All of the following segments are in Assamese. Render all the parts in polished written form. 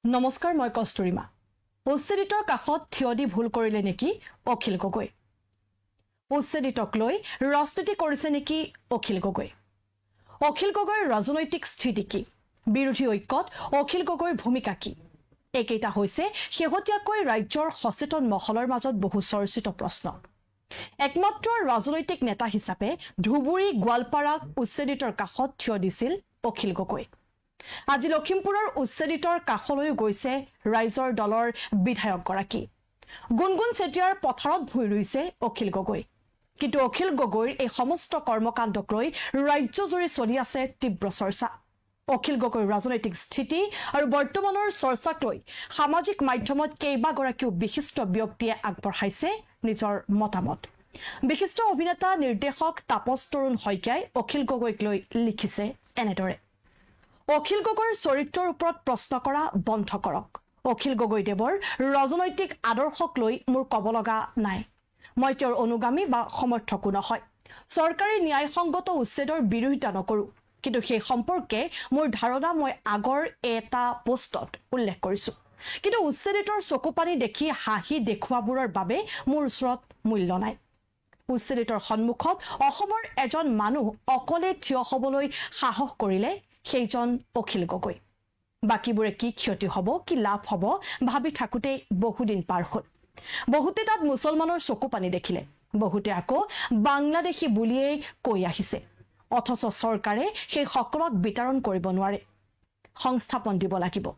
নমস্কাৰ মই কষ্টুৰিমা উচ্ছেদিতৰ কাষত থিয় দি ভুল কৰিলে নেকি অখিল গগৈ উচ্ছেদিতক লৈ ৰাজনীতি কৰিছে নেকি অখিল গগৈৰ ৰাজনৈতিক স্থিতি কি বিৰোধী ঐক্যত অখিল গগৈৰ ভূমিকা কি একেটা হৈছে শেহতীয়াকৈ ৰাজ্যৰ সচেতন মহলৰ মাজত বহু চৰ্চিত প্ৰশ্ন একমাত্ৰ ৰাজনৈতিক নেতা হিচাপে ধুবুৰী গোৱালপাৰাক উচ্ছেদিতৰ কাষত থিয় দিছিল অখিল গগৈ আজি লখিমপুৰৰ উচ্ছেদিতৰ কাষলৈ গৈছে ৰাইজৰ দলৰ বিধায়ক গৰাকী গুণগুণ চেতিয়াৰ পথাৰত ভুই ৰুইছে অখিল গগৈ কিন্তু অখিল গগৈৰ এই সমস্ত কৰ্মকাণ্ডক লৈ ৰাজ্যজুৰি চলি আছে তীব্ৰ চৰ্চা অখিল গগৈৰ ৰাজনৈতিক স্থিতি আৰু বৰ্তমানৰ চৰ্চাক লৈ সামাজিক মাধ্যমত কেইবাগৰাকীও বিশিষ্ট ব্যক্তিয়ে আগবঢ়াইছে নিজৰ মতামত বিশিষ্ট অভিনেতা নিৰ্দেশক তাপস তৰুণ শইকীয়াই অখিল গগৈক লৈ লিখিছে এনেদৰে অখিল গগৈৰ চৰিত্ৰৰ ওপৰত প্ৰশ্ন কৰা বন্ধ কৰক অখিল গগৈ দেৱৰ ৰাজনৈতিক আদৰ্শক লৈ মোৰ ক'ব লগা নাই মই তেওঁৰ অনুগামী বা সমৰ্থকো নহয় চৰকাৰী ন্যায়সংগত উচ্ছেদৰ বিৰোধিতা নকৰোঁ কিন্তু সেই সম্পৰ্কে মোৰ ধাৰণা মই আগৰ এটা পোষ্টত উল্লেখ কৰিছোঁ কিন্তু উচ্ছেদিতৰ চকুপানী দেখি হাঁহি দেখুৱাবোৰৰ বাবে মোৰ ওচৰত মূল্য নাই উচ্ছেদিতৰ সন্মুখত অসমৰ এজন মানুহ অকলে থিয় হ'বলৈ সাহস কৰিলে সেইজন অখিল গগৈ বাকিবোৰে কি ক্ষতি হ'ব কি লাভ হ'ব ভাবি থাকোঁতে বহুদিন পাৰ হ'ল বহুতে তাত মুছলমানৰ চকুপানী দেখিলে বহুতে আকৌ বাংলাদেশী বুলিয়েই কৈ আহিছে অথচ চৰকাৰে সেই সকলক বিতৰণ কৰিব নোৱাৰে সংস্থাপন দিব লাগিব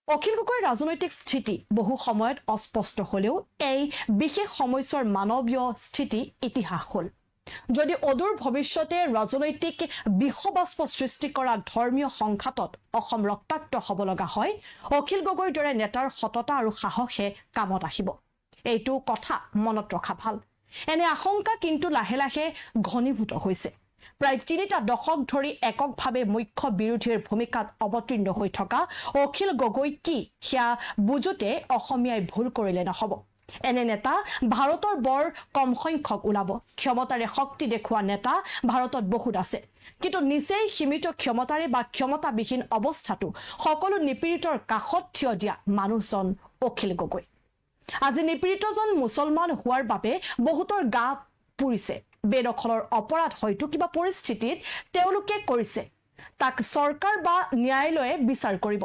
অখিল গগৈৰ ৰাজনৈতিক স্থিতি বহু সময়ত অস্পষ্ট হ'লেও এই বিশেষ সময়ছোৱাৰ মানৱীয় স্থিতি ইতিহাস হ'ল যদি অদূৰ ভৱিষ্যতে ৰাজনৈতিক বিশ্ববাস্প সৃষ্টি কৰা ধৰ্মীয় সংঘাতত অসম ৰক্তাক্ত হ'ব লগা হয় অখিল গগৈৰ দৰে নেতাৰ সততা আৰু সাহসে কামত আহিব এইটো কথা মনত ৰখা ভাল এনে আশংকা কিন্তু লাহে লাহে ঘনীভূত হৈছে প্ৰায় ৩টা দশক ধৰি এককভাৱে মুখ্য বিৰোধীৰ ভূমিকাত অৱতীৰ্ণ হৈ থকা অখিল গগৈ কি সেয়া বুজোতে অসমীয়াই ভুল কৰিলে নহ'ব এনে নেতা ভাৰতৰ বৰ কম সংখ্যক ওলাব ক্ষমতাৰে শক্তি দেখুওৱা নেতা ভাৰতত বহুত আছে কিন্তু নিচেই সীমিত ক্ষমতাৰে বা ক্ষমতাবিহীন অৱস্থাটো সকলো নিপীড়িতৰ কাষত থিয় দিয়া মানুহজন অখিল গগৈ আজি নিপীড়িতজন মুছলমান হোৱাৰ বাবে বহুতৰ গা পুৰিছে বেদখলৰ অপৰাধ হয়তো কিবা পৰিস্থিতিত তেওঁলোকে কৰিছে তাক চৰকাৰ বা ন্যায়ালয়ে বিচাৰ কৰিব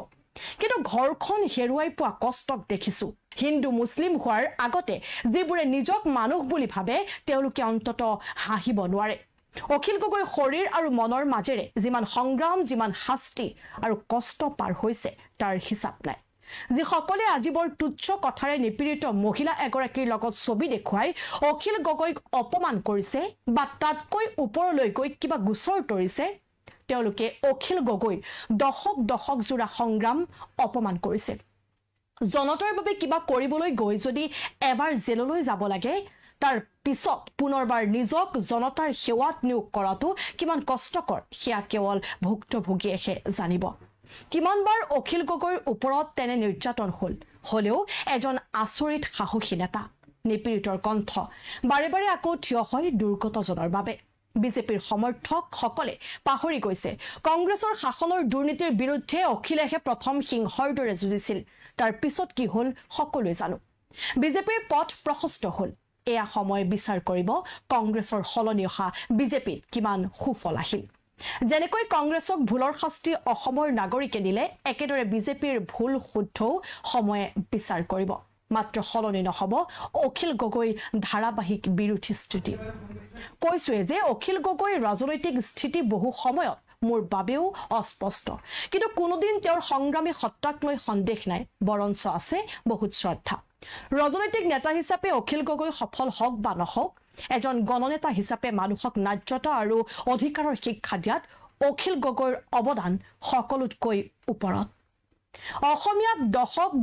কিন্তু ঘৰখন হেৰুৱাই পোৱা কষ্টক দেখিছোঁ হিন্দু মুছলিম হোৱাৰ আগতে যিবোৰে নিজক মানুহ বুলি ভাবে তেওঁলোকে অন্তত হাঁহিব নোৱাৰে অখিল গগৈ শৰীৰ আৰু মনৰ মাজেৰে যিমান সংগ্ৰাম যিমান শাস্তি আৰু কষ্ট পাৰ হৈছে তাৰ হিচাপ নাই যিসকলে আজি বৰ তুচ্ছ কথাৰে নিপীড়িত মহিলা এগৰাকীৰ লগত ছবি দেখুৱাই অখিল গগৈক অপমান কৰিছে বা তাতকৈ ওপৰলৈ গৈ কিবা গোচৰ তৰিছে তেওঁলোকে অখিল গগৈৰ দশক জোৰা সংগ্ৰাম অপমান কৰিছে জনতাৰ বাবে কিবা কৰিবলৈ গৈ যদি এবাৰ জেললৈ যাব লাগে তাৰ পিছত পুনৰবাৰ নিজক জনতাৰ সেৱাত নিয়োগ কৰাটো কিমান কষ্টকৰ সেয়া কেৱল ভুক্তভোগীয়েহে জানিব কিমানবাৰ অখিল গগৈৰ ওপৰত তেনে নিৰ্যাতন হ'লেও এজন আচৰিত সাহসী নেতা নিপীড়িতৰ কণ্ঠ বাৰে বাৰে আকৌ থিয় হয় দুৰ্গতজনৰ বাবে বিজেপিৰ সমৰ্থকসকলে পাহৰি গৈছে কংগ্ৰেছৰ শাসনৰ দুৰ্নীতিৰ বিৰুদ্ধে অখিলেহে প্ৰথম সিংহৰ দৰে যুঁজিছিল তাৰ পিছত কি হ'ল সকলোৱে জানো বিজেপিৰ পথ প্ৰশস্ত হ'ল এয়া সময় বিচাৰ কৰিব কংগ্ৰেছৰ সলনি অহা বিজেপিত কিমান সুফল আহিল যেনেকৈ কংগ্ৰেছক ভুলৰ শাস্তি অসমৰ নাগৰিকে দিলে একেদৰে বিজেপিৰ ভুল শুদ্ধও সময়ে বিচাৰ কৰিব মাত্ৰ সলনি নহ'ব অখিল গগৈৰ ধাৰাবাহিক বিৰোধী স্থিতি কৈছোৱে যে অখিল গগৈৰ ৰাজনৈতিক স্থিতি বহু সময়ত মোৰ বাবেও অস্পষ্ট কিন্তু কোনোদিন তেওঁৰ সংগ্ৰামী সত্তাক লৈ সন্দেহ নাই বৰঞ্চ আছে বহুত শ্ৰদ্ধা ৰাজনৈতিক নেতা হিচাপে অখিল গগৈ সফল হওক বা নহওক এজন গণনেতা হিচাপে মানুহক ন্যায্যতা আৰু অধিকাৰৰ শিক্ষা দিয়াত অখিল গগৈৰ অৱদান সকলোতকৈ ওপৰত অসমীয়াত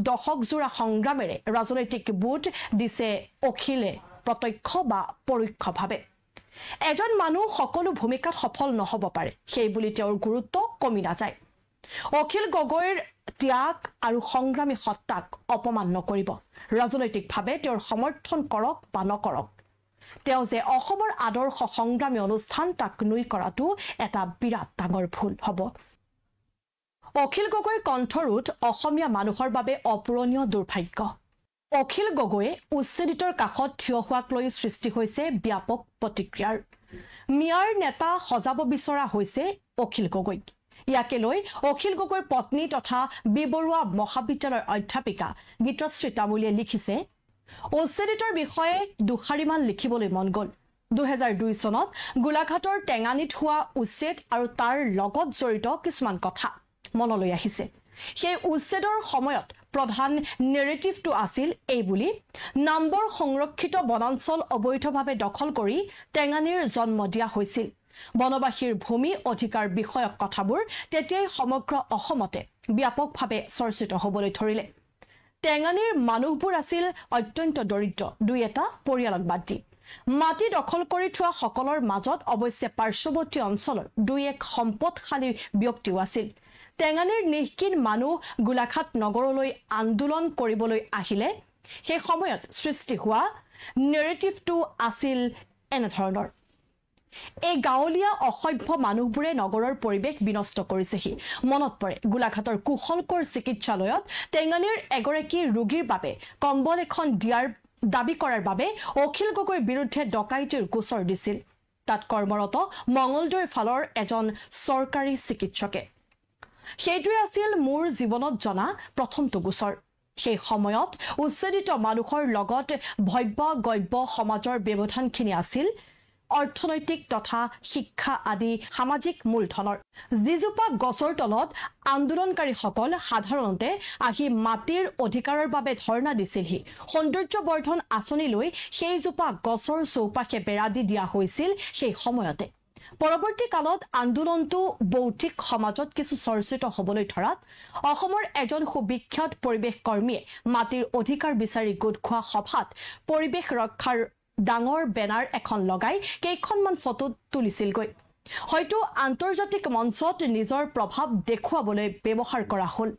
দশক জোৰা সংগ্ৰামেৰে ৰাজনৈতিক বোধ দিছে অখিলে প্ৰত্যক্ষ বা পৰোক্ষভাৱে এজন মানুহ সকলো ভূমিকাত সফল নহ'ব পাৰে সেই বুলি তেওঁৰ গুৰুত্ব কমি নাযায় অখিল গগৈৰ ত্যাগ আৰু সংগ্ৰামী সত্তাক অপমান নকৰিব ৰাজনৈতিকভাৱে তেওঁৰ সমৰ্থন কৰক বা নকৰক তেওঁ যে অসমৰ আদৰ্শ সংগ্ৰামী অনুষ্ঠান তাক নুই কৰাটো এটা বিৰাট ডাঙৰ ভুল হ'ব অখিল গগৈৰ কণ্ঠৰোধ অসমীয়া মানুহৰ বাবে অপূৰণীয় দুৰ্ভাগ্য অখিল গগৈয়ে উচ্ছেদিতৰ কাষত থিয় হোৱাক লৈ সৃষ্টি হৈছে ব্যাপক প্ৰতিক্ৰিয়াৰ মিয়াৰ নেতা সজাব বিচৰা হৈছে অখিল গগৈক ইয়াকে লৈ অখিল গগৈৰ পত্নী তথা বিবৰুৱা মহাবিদ্যালয়ৰ অধ্যাপিকা গীতশ্ৰী তামুলীয়ে লিখিছে উচ্ছেদিতৰ বিষয়ে দুখাৰিমান লিখিবলৈ মন গ'ল 2002 চনত গোলাঘাটৰ টেঙানীত হোৱা উচ্ছেদ আৰু তাৰ লগত জড়িত কিছুমান কথা মনলৈ আহিছে সেই উচ্ছেদৰ সময়ত প্ৰধান নেৰেটিভটো আছিল এই বুলি নম্বৰ সংৰক্ষিত বনাঞ্চল অবৈধভাৱে দখল কৰি টেঙানীৰ জন্ম দিয়া হৈছিল বনবাসীৰ ভূমি অধিকাৰ বিষয়ক কথাবোৰ তেতিয়াই সমগ্ৰ অসমতে ব্যাপকভাৱে চৰ্চিত হ'বলৈ ধৰিলে টেঙানীৰ মানুহবোৰ আছিল অত্যন্ত দৰিদ্ৰ দুই এটা পৰিয়ালক বাদ দি মাটি দখল কৰি থোৱা সকলৰ মাজত অৱশ্যে পাৰ্শ্বৱৰ্তী অঞ্চলৰ দুই এক সম্পদশালী ব্যক্তিও আছিল টেঙানীৰ নিষ্কিন মানুহ গোলাঘাট নগৰলৈ আন্দোলন কৰিবলৈ আহিলে সেই সময়ত সৃষ্টি হোৱা নেৰেটিভটো আছিল এনেধৰণৰ এই গাঁৱলীয়া অসভ্য মানুহবোৰে নগৰৰ পৰিৱেশ বিনষ্ট কৰিছেহি মনত পৰে গোলাঘাটৰ কুশলকৰ চিকিৎসালয়ত টেঙানীৰ এগৰাকী ৰোগীৰ বাবে কম্বল এখন দিয়াৰ দাবী কৰাৰ বাবে অখিল গগৈৰ বিৰুদ্ধে ডকাইতিৰ গোচৰ দিছিল তাত কৰ্মৰত মঙলদৈৰ ফালৰ এজন চৰকাৰী চিকিৎসকে সেইটোৱে আছিল মোৰ জীৱনত জনা প্ৰথমটো গোচৰ সেই সময়ত উচ্ছেদিত মানুহৰ লগত ভব্য গব্য সমাজৰ ব্যৱধানখিনি আছিল অৰ্থনৈতিক তথা শিক্ষা আদি সামাজিক মূলধনৰ যিজোপা গছৰ তলত আন্দোলনকাৰীসকল সাধাৰণতে আহি মাটিৰ অধিকাৰৰ বাবে ধৰ্ণা দিছিলহি সৌন্দৰ্যবৰ্ধন আঁচনি লৈ সেইজোপা গছৰ চৌপাশে বেৰা দি দিয়া হৈছিল সেই সময়তে পৰৱৰ্তী কালত আন্দোলনটো বৌদ্ধিক সমাজত কিছু চৰ্চিত হ'বলৈ ধৰাত অসমৰ এজন সুবিখ্যাত পৰিৱেশ কৰ্মীয়ে মাটিৰ অধিকাৰ বিচাৰি গোট খোৱা সভাত পৰিৱেশ ৰক্ষাৰ ডাঙৰ বেনাৰ এখন লগাই কেইখনমান ফটো তুলিছিলগৈ হয়তো আন্তৰ্জাতিক মঞ্চত নিজৰ প্ৰভাৱ দেখুৱাবলৈ ব্যৱহাৰ কৰা হ'ল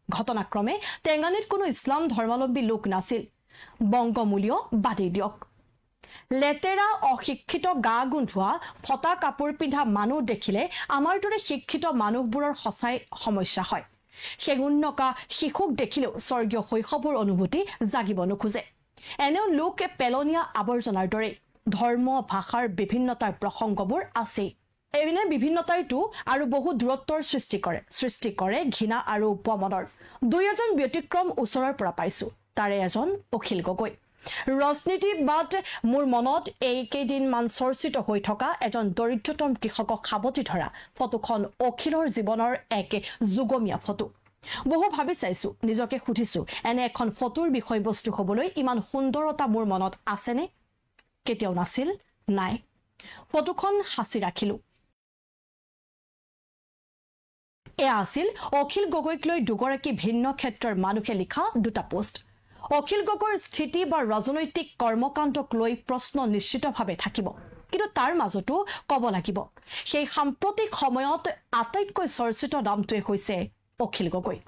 ঘটনাক্ৰমে টেঙানীত কোনো ইছলাম ধৰ্মাৱলম্বী লোক নাছিল বংগমূলীয় বাদেই দিয়ক লেতেৰা অশিক্ষিত গা গোন্ধোৱা ফটা কাপোৰ পিন্ধা মানুহ দেখিলে আমাৰ দৰে শিক্ষিত মানুহবোৰৰ সঁচাই সমস্যা হয় সেগুণনকা শিশুক দেখিলেও স্বৰ্গীয় শৈশৱৰ অনুভূতি জাগিব নোখোজে এনেও লোক পেলনীয়া আৱৰ্জনাৰ দৰে ধৰ্ম ভাষাৰ বিভিন্নতাৰ প্ৰসংগবোৰ আছেই এনে বিভিন্নতাইটো আৰু বহু দূৰত্বৰ সৃষ্টি কৰে ঘৃণা আৰু উপমনৰ দুই এজন ব্যতিক্ৰম ওচৰৰ পৰা পাইছো তাৰে এজন অখিল গগৈ ৰাজনীতিবাদ মোৰ মনত এই কেইদিনমান চৰ্চিত হৈ থকা এজন দৰিদ্ৰতম কৃষকক সাৱটি ধৰা ফটোখন অখিলৰ জীৱনৰ এক যুগমীয়া ফটো বহু ভাবি চাইছো নিজকে সুধিছো এনে এখন ফটোৰ বিষয়বস্তু হ'বলৈ ইমান সুন্দৰতা মোৰ মনত আছেনে কেতিয়াও নাছিল নাই ফটোখন সাঁচি ৰাখিলো এয়া আছিল অখিল গগৈক লৈ দুগৰাকী ভিন্ন ক্ষেত্ৰৰ মানুহে লিখা দুটা পোষ্ট অখিল গগৈৰ স্থিতি বা ৰাজনৈতিক কৰ্মকাণ্ডক লৈ প্ৰশ্ন নিশ্চিতভাৱে থাকিব কিন্তু তাৰ মাজতো ক'ব লাগিব সেই সাম্প্ৰতিক সময়ত আটাইতকৈ চৰ্চিত নামটোৱে হৈছে অখিল গগৈ